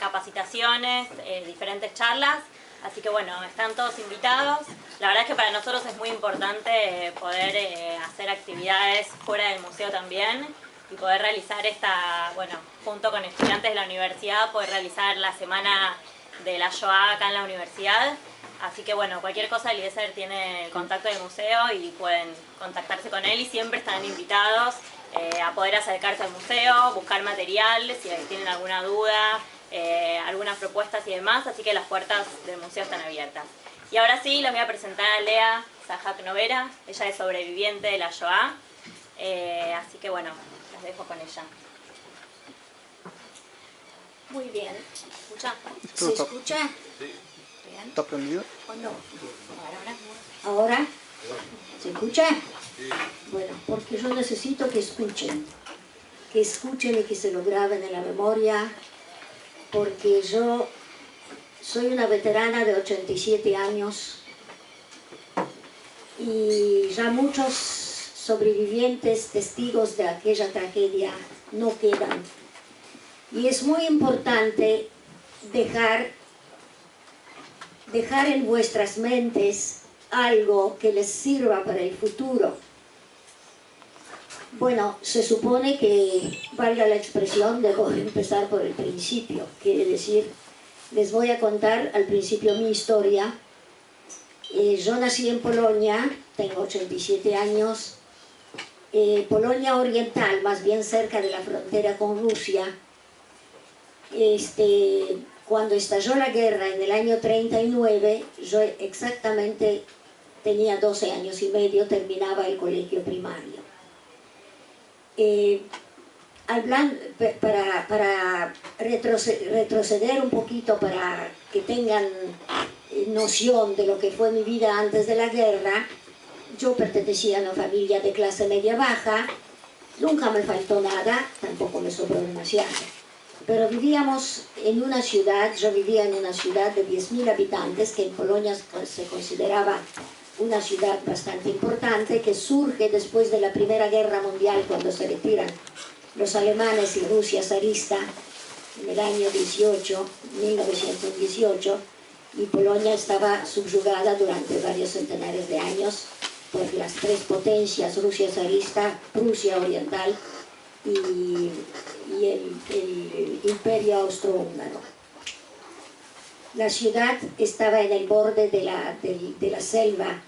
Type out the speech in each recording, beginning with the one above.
capacitaciones, diferentes charlas. Así que bueno, están todos invitados. La verdad es que para nosotros es muy importante poder hacer actividades fuera del museo también y poder realizar junto con estudiantes de la universidad, poder realizar la semana de la Shoah acá en la universidad. Así que bueno, cualquier cosa Eliezer tiene el contacto del museo y pueden contactarse con él y siempre están invitados a poder acercarse al museo, buscar material, si tienen alguna duda, algunas propuestas y demás, así que las puertas del museo están abiertas. Y ahora sí, les voy a presentar a Lea Sahak Novera, ella es sobreviviente de la Shoah, así que bueno, las dejo con ella. Muy bien. ¿Escucha? ¿Se escucha? Sí. Bien. ¿Está prendido? ¿O no? ¿Ahora? ¿Se escucha? Sí. Bueno, porque yo necesito que escuchen y que se lo graben en la memoria, porque yo soy una veterana de 87 años y ya muchos sobrevivientes, testigos de aquella tragedia no quedan. Y es muy importante dejar en vuestras mentes algo que les sirva para el futuro. Bueno, se supone que, valga la expresión, debo empezar por el principio. Quiere decir, les voy a contar al principio mi historia. Yo nací en Polonia, tengo 87 años. Polonia Oriental, más bien cerca de la frontera con Rusia. Cuando estalló la guerra en el año 39, yo exactamente tenía 12 años y medio, terminaba el colegio primario. Para retroceder un poquito, para que tengan noción de lo que fue mi vida antes de la guerra, yo pertenecía a una familia de clase media-baja, nunca me faltó nada, tampoco me sobró demasiado. Pero vivíamos en una ciudad, yo vivía en una ciudad de 10.000 habitantes, que en Polonia se consideraba una ciudad bastante importante, que surge después de la Primera Guerra Mundial, cuando se retiran los alemanes y Rusia zarista en el año 1918, y Polonia estaba subyugada durante varios centenares de años por las tres potencias, Rusia zarista, Prusia Oriental y el Imperio Austrohúngaro. La ciudad estaba en el borde de la selva,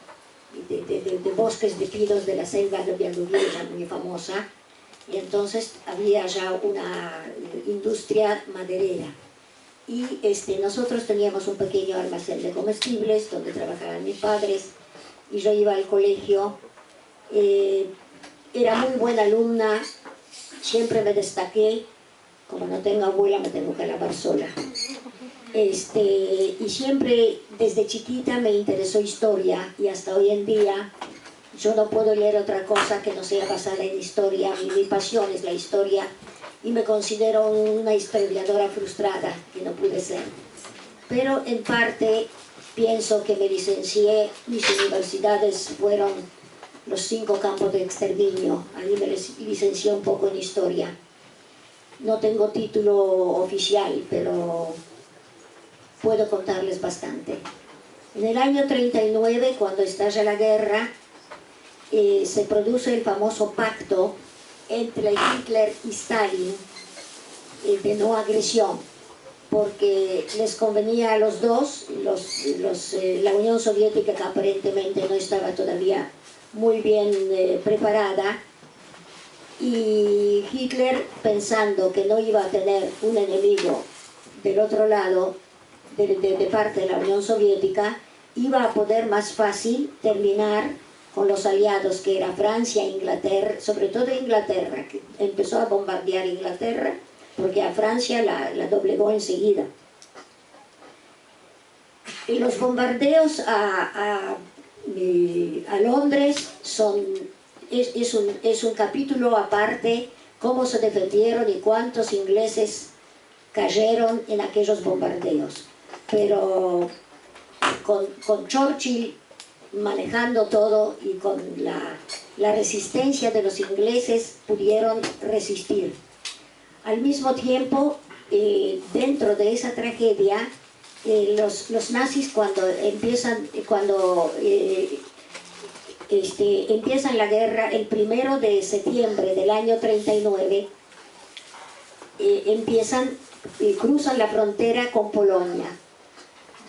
de bosques de pinos de la selva de Białowieża, muy famosa, y entonces había ya una industria maderera. Y nosotros teníamos un pequeño almacén de comestibles donde trabajaban mis padres, y yo iba al colegio. Era muy buena alumna, siempre me destaqué. Como no tengo abuela, me tengo que lavar sola. Y siempre, desde chiquita, me interesó historia, y hasta hoy en día yo no puedo leer otra cosa que no sea basada en historia. Mi pasión es la historia, y me considero una historiadora frustrada, que no pude ser. Pero en parte pienso que me licencié, mis universidades fueron los 5 campos de exterminio, ahí me licencié un poco en historia. No tengo título oficial, pero puedo contarles bastante. En el año 39, cuando estalla la guerra, se produce el famoso pacto entre Hitler y Stalin de no agresión, porque les convenía a los dos, la Unión Soviética, que aparentemente no estaba todavía muy bien preparada, y Hitler, pensando que no iba a tener un enemigo del otro lado, de parte de la Unión Soviética, iba a poder más fácil terminar con los aliados, que era Francia e Inglaterra, sobre todo Inglaterra, que empezó a bombardear Inglaterra, porque a Francia la doblegó enseguida. Y los bombardeos a Londres es un capítulo aparte, cómo se defendieron y cuántos ingleses cayeron en aquellos bombardeos. Pero con Churchill manejando todo y con la resistencia de los ingleses, pudieron resistir. Al mismo tiempo, dentro dentro de esa tragedia, los nazis cuando empiezan la guerra el 1 de septiembre del año 39, cruzan la frontera con Polonia.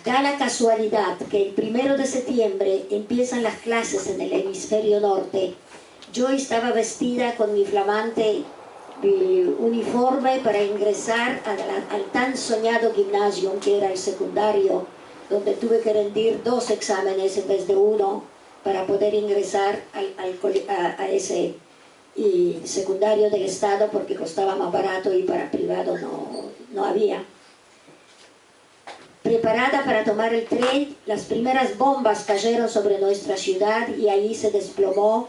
Da la casualidad que el 1 de septiembre empiezan las clases en el hemisferio norte. Yo estaba vestida con mi flamante uniforme para ingresar al tan soñado gimnasio que era el secundario, donde tuve que rendir 2 exámenes en vez de 1 para poder ingresar a ese secundario del Estado, porque costaba más barato y para privado no había. Preparada para tomar el tren, las primeras bombas cayeron sobre nuestra ciudad y ahí se desplomó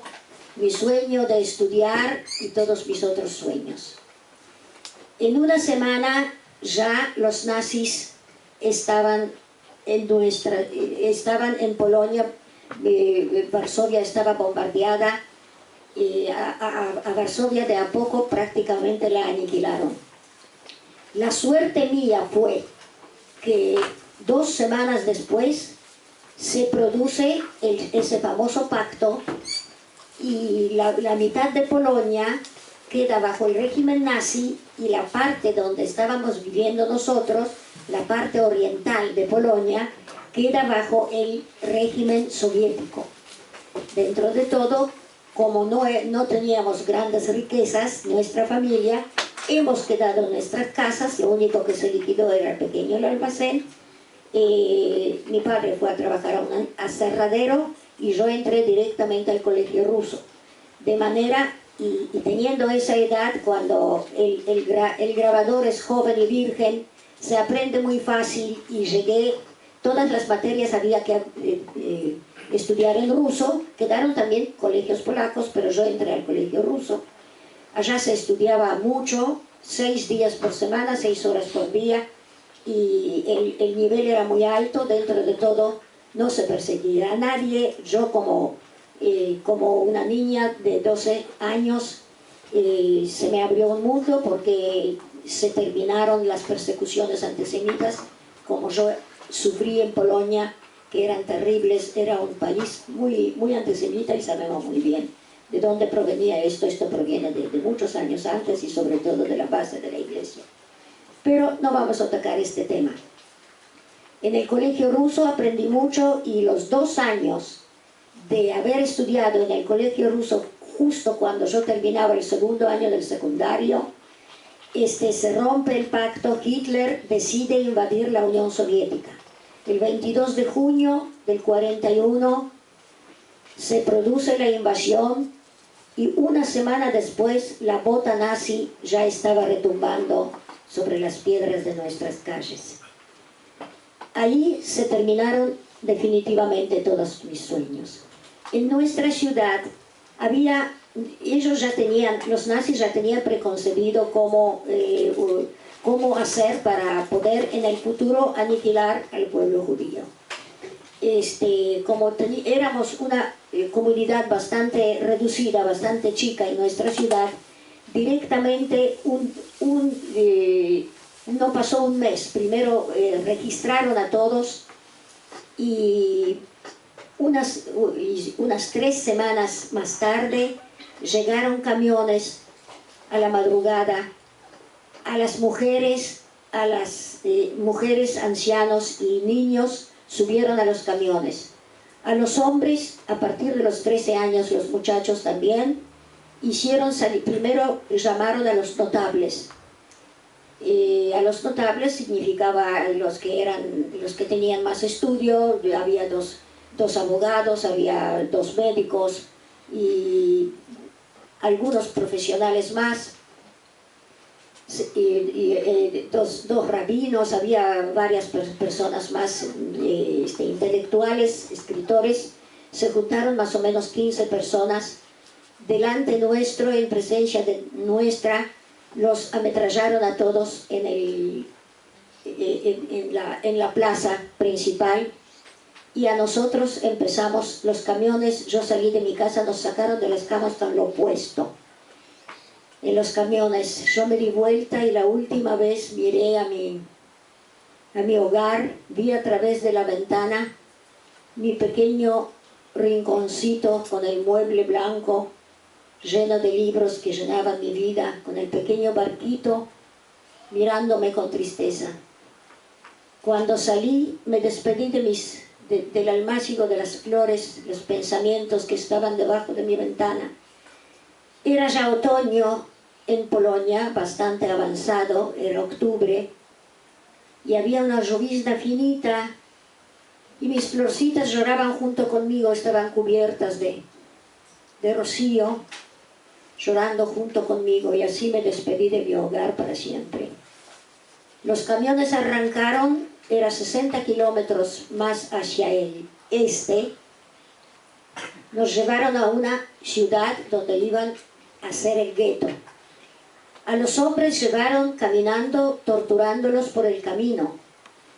mi sueño de estudiar y todos mis otros sueños. En una semana ya los nazis estaban en Polonia. Varsovia estaba bombardeada. A Varsovia de a poco prácticamente la aniquilaron. La suerte mía fue que 2 semanas después se produce ese famoso pacto y la mitad de Polonia queda bajo el régimen nazi y la parte donde estábamos viviendo nosotros, la parte oriental de Polonia, queda bajo el régimen soviético. Dentro de todo, como no teníamos grandes riquezas, nuestra familia, hemos quedado en nuestras casas, lo único que se liquidó era el pequeño almacén. Mi padre fue a trabajar a un aserradero y yo entré directamente al colegio ruso. De manera, y teniendo esa edad, cuando el grabador es joven y virgen, se aprende muy fácil y llegué, todas las materias había que estudiar en ruso, quedaron también colegios polacos, pero yo entré al colegio ruso. Allá se estudiaba mucho, 6 días por semana, 6 horas por día, y el nivel era muy alto. Dentro de todo no se perseguía a nadie. Yo como una niña de 12 años se me abrió un mundo, porque se terminaron las persecuciones antisemitas como yo sufrí en Polonia, que eran terribles. Era un país muy, muy antisemita y sabemos muy bien de dónde provenía esto. Esto proviene de muchos años antes y sobre todo de la base de la iglesia. Pero no vamos a tocar este tema. En el colegio ruso aprendí mucho, y los 2 años de haber estudiado en el colegio ruso, justo cuando yo terminaba el 2.º año del secundario, se rompe el pacto. Hitler decide invadir la Unión Soviética. El 22 de junio del 41 se produce la invasión, y una semana después la bota nazi ya estaba retumbando sobre las piedras de nuestras calles. Ahí se terminaron definitivamente todos mis sueños. En nuestra ciudad los nazis ya tenían preconcebido cómo hacer para poder en el futuro aniquilar al pueblo judío. Como éramos una comunidad bastante reducida, bastante chica en nuestra ciudad, directamente no pasó un mes. Primero registraron a todos, y unas 3 semanas más tarde llegaron camiones a la madrugada. A las mujeres, ancianos y niños subieron a los camiones. A los hombres, a partir de los 13 años, los muchachos también, hicieron salir. Primero llamaron a los notables. A los notables significaba los que tenían más estudio. Había dos abogados, había 2 médicos y algunos profesionales más. Dos rabinos, había varias personas más, intelectuales, escritores. Se juntaron más o menos 15 personas delante nuestro, en presencia de nuestra. Los ametrallaron a todos en la plaza principal, y a nosotros empezamos los camiones. Yo salí de mi casa, nos sacaron de las camas hasta lo opuesto. En los camiones yo me di vuelta, y la última vez miré a mi a mi hogar, vi a través de la ventana mi pequeño rinconcito con el mueble blanco lleno de libros que llenaban mi vida, con el pequeño barquito mirándome con tristeza. Cuando salí me despedí del almácigo de las flores, los pensamientos que estaban debajo de mi ventana. Era ya otoño en Polonia, bastante avanzado, era octubre, y había una llovizna finita, y mis florcitas lloraban junto conmigo, estaban cubiertas de rocío, llorando junto conmigo, y así me despedí de mi hogar para siempre. Los camiones arrancaron, era 60 kilómetros más hacia el este, nos llevaron a una ciudad donde iban a hacer el gueto. A los hombres llevaron caminando, torturándolos por el camino.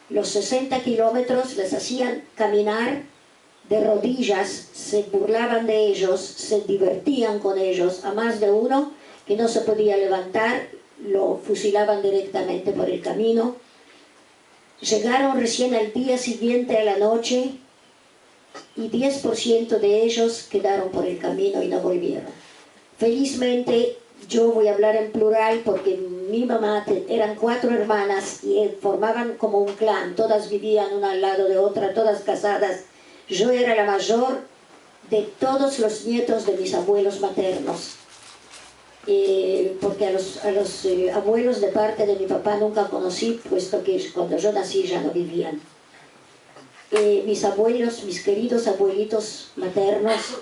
Los 60 kilómetros les hacían caminar de rodillas, se burlaban de ellos, se divertían con ellos. A más de uno que no se podía levantar, lo fusilaban directamente por el camino. Llegaron recién al día siguiente a la noche y 10% de ellos quedaron por el camino y no volvieron. Felizmente, yo voy a hablar en plural porque mi mamá, eran 4 hermanas y formaban como un clan, todas vivían una al lado de otra, todas casadas. Yo era la mayor de todos los nietos de mis abuelos maternos, porque a los abuelos de parte de mi papá nunca conocí, puesto que cuando yo nací ya no vivían. Mis abuelos, mis queridos abuelitos maternos,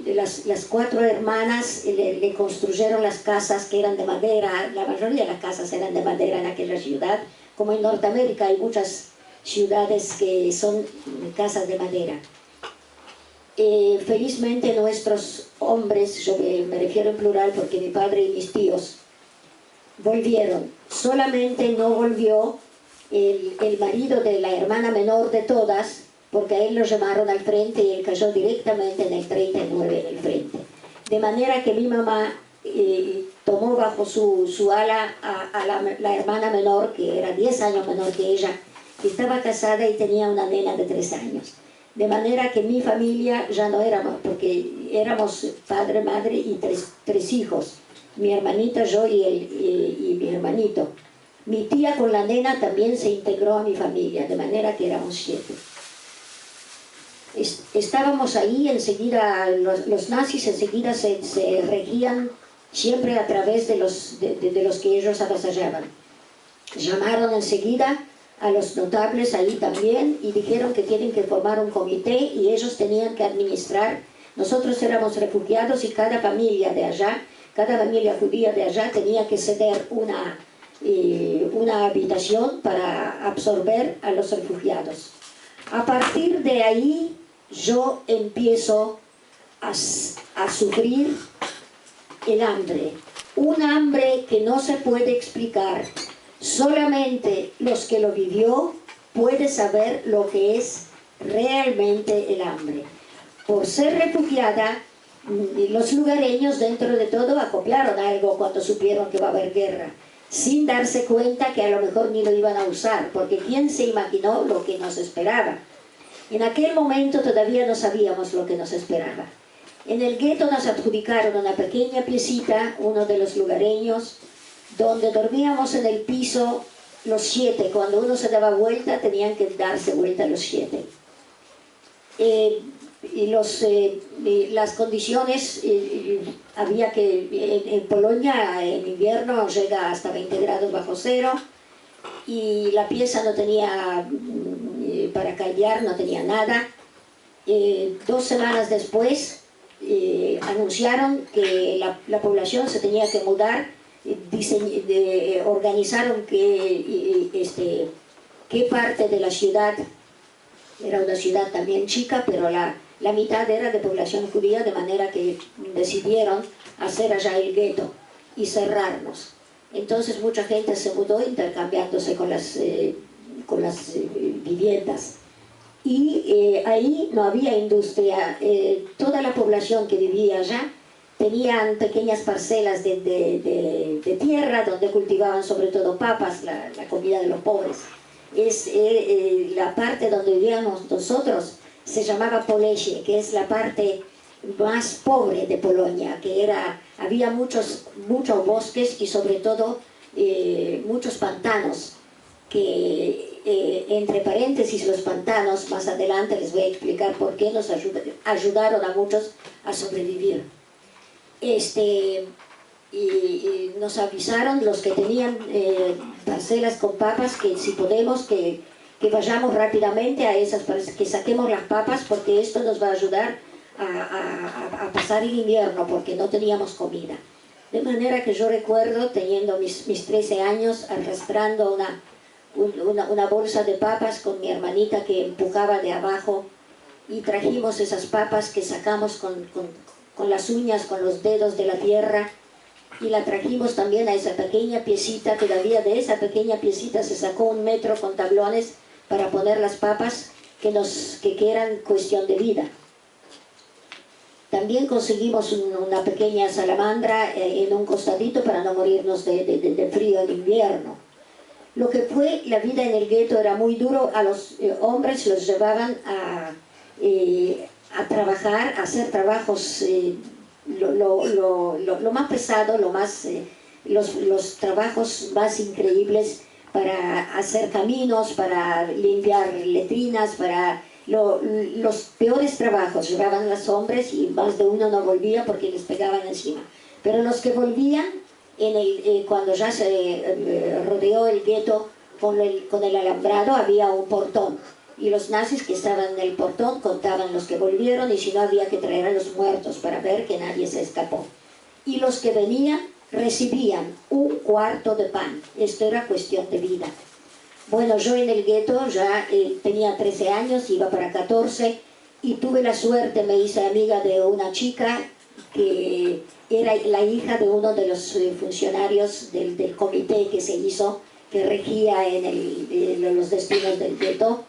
las 4 hermanas le construyeron las casas que eran de madera. La mayoría de las casas eran de madera en aquella ciudad. Como en Norteamérica hay muchas ciudades que son casas de madera. Felizmente nuestros hombres, yo me refiero en plural porque mi padre y mis tíos volvieron. Solamente no volvió el marido de la hermana menor de todas, porque a él lo llamaron al frente y él cayó directamente en el 39 en el frente. De manera que mi mamá tomó bajo su ala a la hermana menor, que era 10 años menor que ella, que estaba casada y tenía una nena de 3 años. De manera que mi familia ya no éramos, porque éramos padre, madre y tres hijos. Mi hermanita, yo y mi hermanito. Mi tía con la nena también se integró a mi familia, de manera que éramos 7. Estábamos ahí, enseguida los nazis enseguida se regían siempre a través de los que ellos avasallaban. Llamaron enseguida a los notables ahí también y dijeron que tienen que formar un comité y ellos tenían que administrar. Nosotros éramos refugiados y cada familia de allá, cada familia judía de allá tenía que ceder una habitación para absorber a los refugiados. A partir de ahí yo empiezo a sufrir el hambre, un hambre que no se puede explicar. Solamente los que lo vivió pueden saber lo que es realmente el hambre. Por ser refugiada, los lugareños dentro de todo acopiaron algo cuando supieron que va a haber guerra, sin darse cuenta que a lo mejor ni lo iban a usar, porque ¿quién se imaginó lo que nos esperaba? En aquel momento todavía no sabíamos lo que nos esperaba. En el gueto nos adjudicaron una pequeña piecita, uno de los lugareños, donde dormíamos en el piso los 7. Cuando uno se daba vuelta, tenían que darse vuelta los 7. Las condiciones, había que, en Polonia en invierno llega hasta 20 grados bajo cero, y la pieza no tenía, para caldear no tenía nada. 2 semanas después anunciaron que la población se tenía que mudar. Organizaron qué parte de la ciudad, era una ciudad también chica, pero la mitad era de población judía, de manera que decidieron hacer allá el gueto y cerrarnos. Entonces mucha gente se mudó intercambiándose con las viviendas. Y ahí no había industria. Toda la población que vivía allá tenían pequeñas parcelas de tierra donde cultivaban sobre todo papas, la comida de los pobres. La parte donde vivíamos nosotros se llamaba Polesie, que es la parte más pobre de Polonia, había muchos bosques y sobre todo muchos pantanos, que entre paréntesis los pantanos, más adelante les voy a explicar por qué nos ayudaron a muchos a sobrevivir. Y nos avisaron los que tenían parcelas con papas que si podemos que vayamos rápidamente a esas, que saquemos las papas, porque esto nos va a ayudar a pasar el invierno, porque no teníamos comida. De manera que yo recuerdo, teniendo mis 13 años, arrastrando una bolsa de papas con mi hermanita que empujaba de abajo, y trajimos esas papas que sacamos con las uñas, con los dedos de la tierra, y la trajimos también a esa pequeña piecita. Todavía de esa pequeña piecita se sacó 1 metro con tablones para poner las papas que eran cuestión de vida. También conseguimos una pequeña salamandra en un costadito para no morirnos de frío en invierno. Lo que fue la vida en el gueto era muy duro. A los hombres los llevaban a trabajar, a hacer trabajos lo más pesado, los trabajos más increíbles, para hacer caminos, para limpiar letrinas, para los peores trabajos llevaban los hombres, y más de uno no volvía porque les pegaban encima. Pero los que volvían, cuando ya se rodeó el gueto con el alambrado, había un portón, y los nazis que estaban en el portón contaban los que volvieron, y si no había que traer a los muertos para ver que nadie se escapó. Y los que venían recibían 1 cuarto de pan. Esto era cuestión de vida. Bueno, yo en el gueto ya tenía 13 años, iba para 14, y tuve la suerte, me hice amiga de una chica que era la hija de uno de los funcionarios del comité que se hizo, que regía en los destinos del gueto,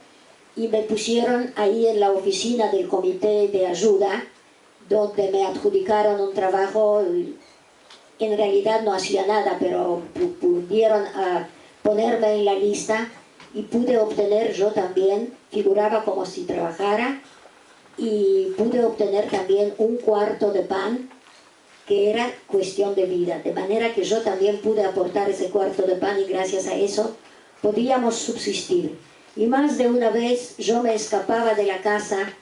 y me pusieron ahí en la oficina del comité de ayuda, donde me adjudicaron un trabajo. En realidad no hacía nada, pero pudieron ponerme en la lista, y pude obtener, yo también figuraba como si trabajara, y pude obtener también 1 cuarto de pan, que era cuestión de vida, de manera que yo también pude aportar ese cuarto de pan, y gracias a eso podíamos subsistir. Y más de una vez yo me escapaba de la casa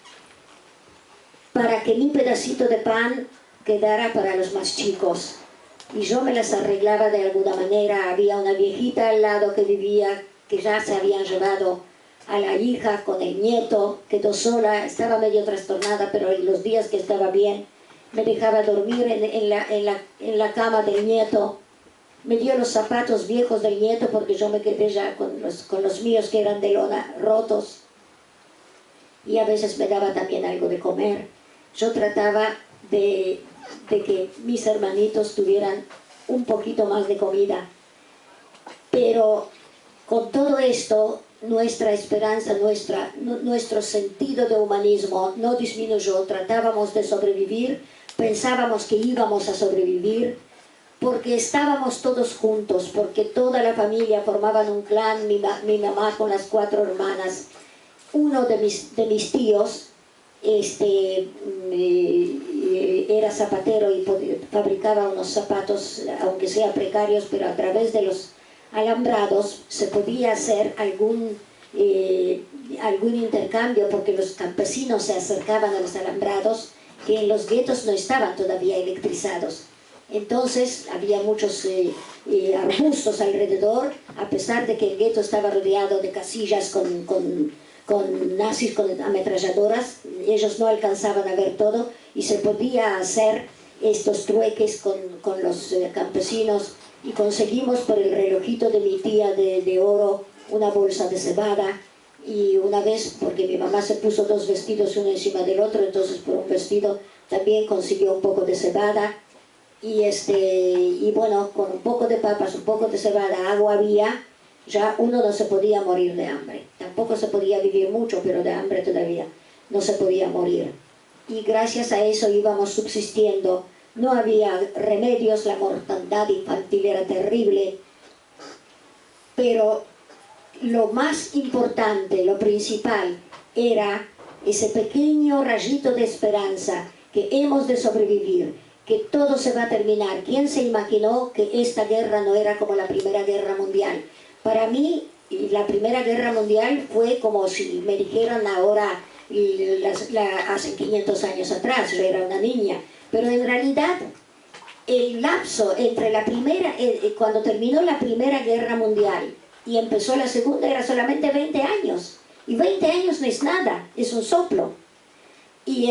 para que mi pedacito de pan quedara para los más chicos, y yo me las arreglaba de alguna manera. Había una viejita al lado que vivía, que ya se habían llevado a la hija con el nieto, quedó sola, estaba medio trastornada, pero en los días que estaba bien me dejaba dormir en la cama del nieto. Me dio los zapatos viejos del nieto, porque yo me quedé ya con los míos, que eran de lona, rotos, y a veces me daba también algo de comer. Yo trataba de que mis hermanitos tuvieran un poquito más de comida, pero con todo esto nuestra esperanza, nuestro sentido de humanismo no disminuyó. Tratábamos de sobrevivir, pensábamos que íbamos a sobrevivir, porque estábamos todos juntos, porque toda la familia formaban un clan. Mi mamá con las 4 hermanas, uno de mis tíos era zapatero y fabricaba unos zapatos, aunque sea precarios, pero a través de los alambrados se podía hacer algún intercambio, porque los campesinos se acercaban a los alambrados, que en los guetos no estaban todavía electrizados. Entonces había muchos arbustos alrededor, a pesar de que el gueto estaba rodeado de casillas con nazis, con ametralladoras. Ellos no alcanzaban a ver todo, y se podía hacer estos trueques con los campesinos, y conseguimos por el relojito de mi tía de oro una bolsa de cebada. Y una vez, porque mi mamá se puso 2 vestidos uno encima del otro, entonces por un vestido también consiguió un poco de cebada. Y bueno, con un poco de papas, un poco de cebada, agua había, ya uno no se podía morir de hambre. Tampoco se podía vivir mucho, pero de hambre todavía no se podía morir. Y gracias a eso íbamos subsistiendo no había remedios, la mortandad infantil era terrible, pero lo más importante, lo principal, era ese pequeño rayito de esperanza, que hemos de sobrevivir, que todo se va a terminar. ¿Quién se imaginó que esta guerra no era como la Primera Guerra Mundial? Para mí, la Primera Guerra Mundial fue como si me dijeran ahora, hace 500 años atrás, yo era una niña, pero en realidad el lapso entre la primera, cuando terminó la Primera Guerra Mundial y empezó la Segunda, era solamente 20 años, y 20 años no es nada, es un soplo. Y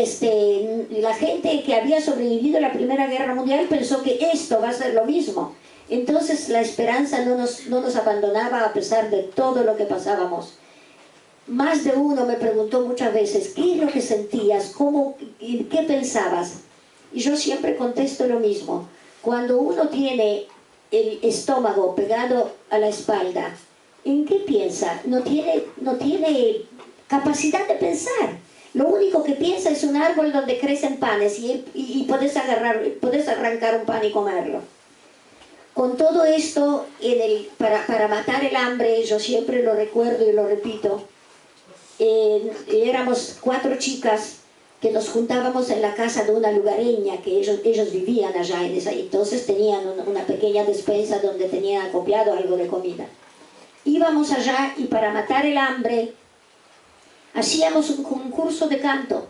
la gente que había sobrevivido a la Primera Guerra Mundial pensó que esto va a ser lo mismo. Entonces la esperanza no nos abandonaba a pesar de todo lo que pasábamos. Más de uno me preguntó muchas veces, ¿qué es lo que sentías? ¿Qué pensabas? Y yo siempre contesto lo mismo. Cuando uno tiene el estómago pegado a la espalda, ¿en qué piensa? No tiene capacidad de pensar. Lo único que piensa es un árbol donde crecen panes y puedes arrancar un pan y comerlo. Con todo esto, para matar el hambre, yo siempre lo recuerdo y lo repito, éramos 4 chicas que nos juntábamos en la casa de una lugareña, que ellos vivían allá en entonces tenían una pequeña despensa donde tenían acopiado algo de comida. Íbamos allá y para matar el hambre hacíamos un concurso de canto.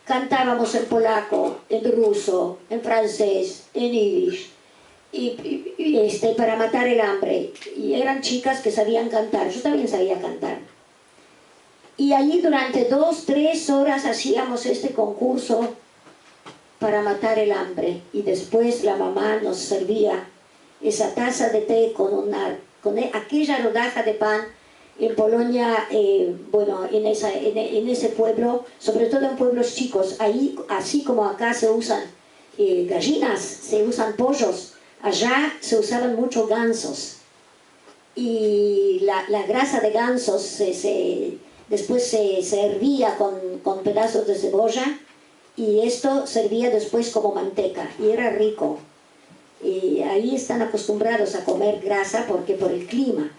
Cantábamos en polaco, en ruso, en francés, en yiddish, para matar el hambre. Y eran chicas que sabían cantar, yo también sabía cantar. Y allí durante 2, 3 horas hacíamos este concurso para matar el hambre. Y después la mamá nos servía esa taza de té con aquella rodaja de pan. En Polonia, en ese pueblo, sobre todo en pueblos chicos, ahí, así como acá se usan gallinas, se usan pollos, allá se usaban mucho gansos. Y la grasa de gansos después se hervía con pedazos de cebolla, y esto servía después como manteca, y era rico. Y ahí están acostumbrados a comer grasa porque por el clima.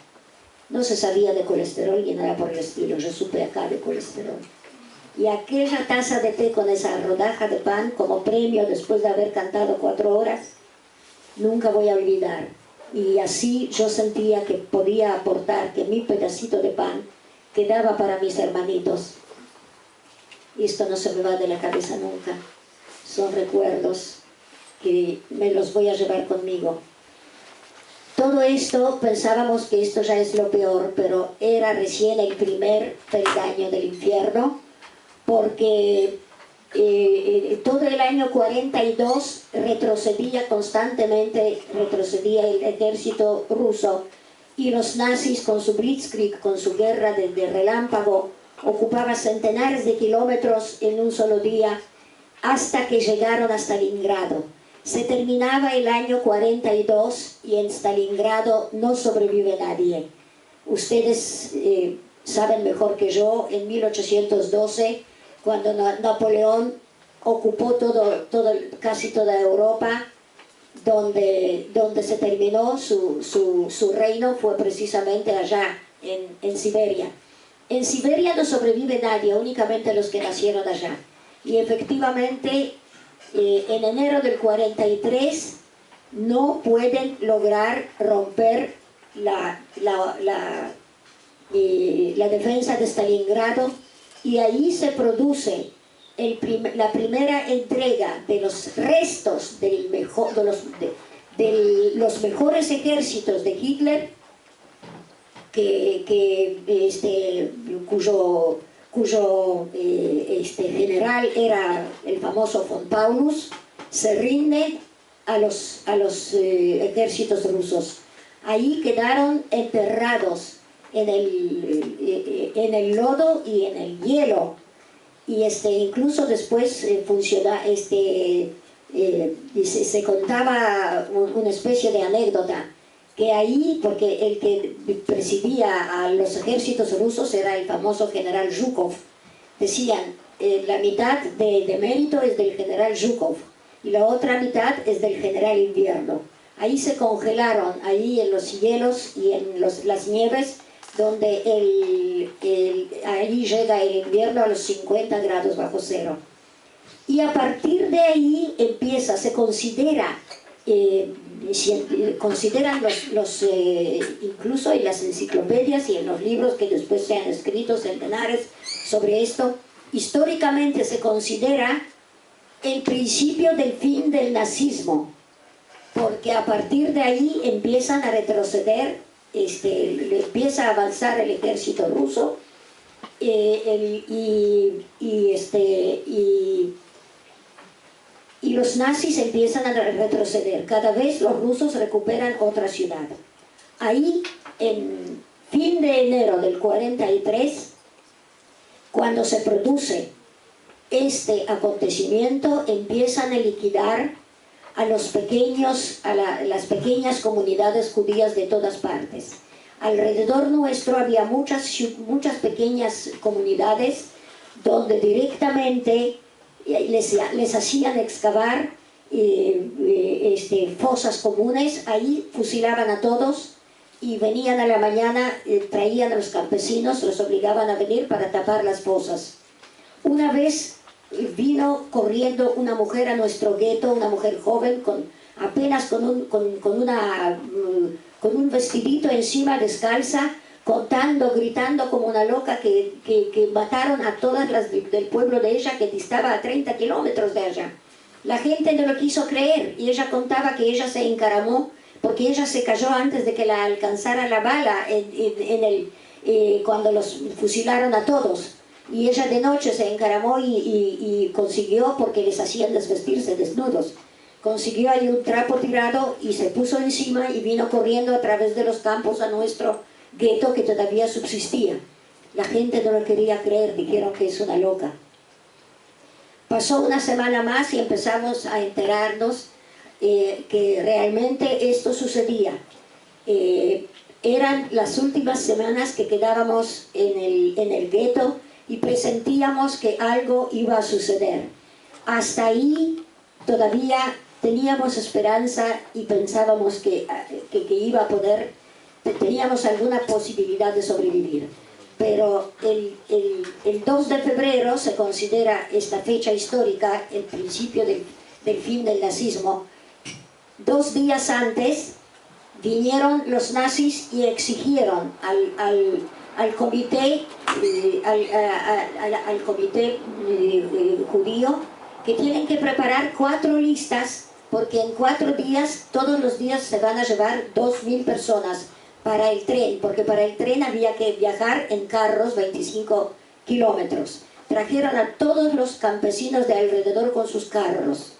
No se sabía de colesterol y nada por el estilo, yo supe acá de colesterol. Y aquella taza de té con esa rodaja de pan como premio después de haber cantado 4 horas, nunca voy a olvidar. Y así yo sentía que podía aportar, que mi pedacito de pan quedaba para mis hermanitos. Y esto no se me va de la cabeza nunca. Son recuerdos que me los voy a llevar conmigo. Todo esto, pensábamos que esto ya es lo peor, pero era recién el primer peldaño del infierno, porque todo el año 42 retrocedía constantemente, retrocedía el ejército ruso, y los nazis con su Blitzkrieg, con su guerra de relámpago, ocupaban centenares de kilómetros en un solo día, hasta que llegaron a Stalingrado. Se terminaba el año 42 y en Stalingrado no sobrevive nadie. Ustedes saben mejor que yo, en 1812, cuando Napoleón ocupó casi toda Europa, donde se terminó su reino fue precisamente allá, en Siberia. En Siberia no sobrevive nadie, únicamente los que nacieron allá. Y efectivamente, en enero del 43 no pueden lograr romper la defensa de Stalingrado, y ahí se produce la primera entrega de los restos de los mejores ejércitos de Hitler, cuyo general era el famoso von Paulus, se rinde a los ejércitos rusos. Ahí quedaron enterrados en el lodo y en el hielo, y incluso después se contaba una especie de anécdota, que ahí, porque el que presidía a los ejércitos rusos era el famoso general Zhukov, decían, la mitad de mérito es del general Zhukov, y la otra mitad es del general invierno. Ahí se congelaron, ahí en los hielos y en las nieves, donde ahí llega el invierno a los 50 grados bajo cero. Y a partir de ahí se considera, consideran incluso en las enciclopedias y en los libros que después se han escrito centenares sobre esto, históricamente se considera el principio del fin del nazismo, porque a partir de ahí empiezan a retroceder, empieza a avanzar el ejército ruso y los nazis empiezan a retroceder. Cada vez los rusos recuperan otra ciudad. Ahí, en fin de enero del 43, cuando se produce este acontecimiento, empiezan a liquidar a las pequeñas comunidades judías de todas partes. Alrededor nuestro había muchas pequeñas comunidades donde directamente les hacían excavar fosas comunes, ahí fusilaban a todos y venían a la mañana, traían a los campesinos, los obligaban a venir para tapar las fosas. Una vez vino corriendo una mujer a nuestro gueto, una mujer joven, apenas con un vestidito encima, descalza, contando, gritando como una loca que mataron a todas las del pueblo de ella, que distaba a 30 kilómetros de allá. La gente no lo quiso creer y ella contaba que ella se encaramó porque ella se cayó antes de que la alcanzara la bala cuando los fusilaron a todos. Y ella de noche se encaramó y consiguió, porque les hacían desvestirse desnudos, consiguió ahí un trapo tirado y se puso encima y vino corriendo a través de los campos a nuestro gueto que todavía subsistía. La gente no lo quería creer, dijeron que es una loca. Pasó una semana más y empezamos a enterarnos que realmente esto sucedía. Eran las últimas semanas que quedábamos en el gueto y presentíamos que algo iba a suceder. Hasta ahí todavía teníamos esperanza y pensábamos que iba a poder, teníamos alguna posibilidad de sobrevivir. Pero el 2 de febrero se considera esta fecha histórica, el principio del fin del nazismo. 2 días antes vinieron los nazis y exigieron al comité judío que tienen que preparar 4 listas, porque en 4 días, todos los días se van a llevar 2.000 personas para el tren, porque para el tren había que viajar en carros 25 kilómetros. Trajeron a todos los campesinos de alrededor con sus carros.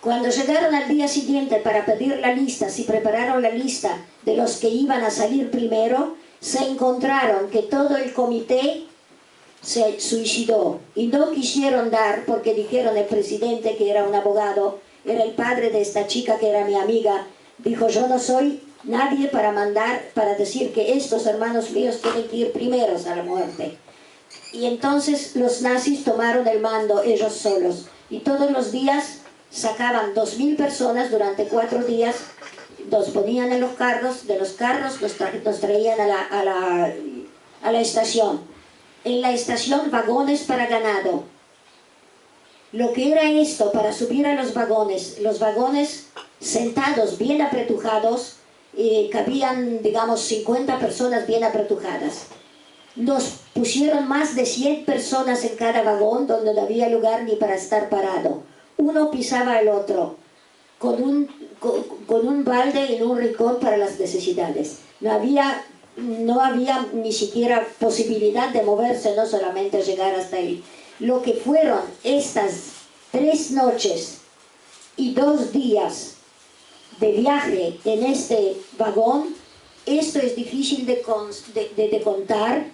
Cuando llegaron al día siguiente para pedir la lista, si prepararon la lista de los que iban a salir primero, se encontraron que todo el comité se suicidó y no quisieron dar, porque dijeron, el presidente, que era un abogado, era el padre de esta chica que era mi amiga, dijo: yo no soy nadie para mandar, para decir que estos hermanos míos tienen que ir primeros a la muerte. Y entonces los nazis tomaron el mando ellos solos y todos los días sacaban 2.000 personas durante 4 días, los ponían en los carros, de los carros nos traían a la estación. En la estación, vagones para ganado. Lo que era esto, para subir a los vagones sentados, bien apretujados, cabían, digamos, 50 personas bien apretujadas. Nos pusieron más de 100 personas en cada vagón, donde no había lugar ni para estar parado. Uno pisaba al otro, con un balde en un rincón para las necesidades. No había ni siquiera posibilidad de moverse, no solamente llegar hasta ahí. Lo que fueron estas 3 noches y 2 días de viaje en este vagón, esto es difícil de contar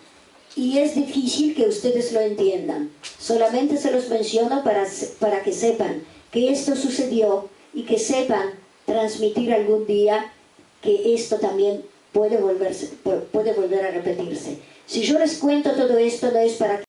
y es difícil que ustedes lo entiendan. Solamente se los menciono para que sepan que esto sucedió y que sepan transmitir algún día que esto también puede volver a repetirse. Si yo les cuento todo esto, no es para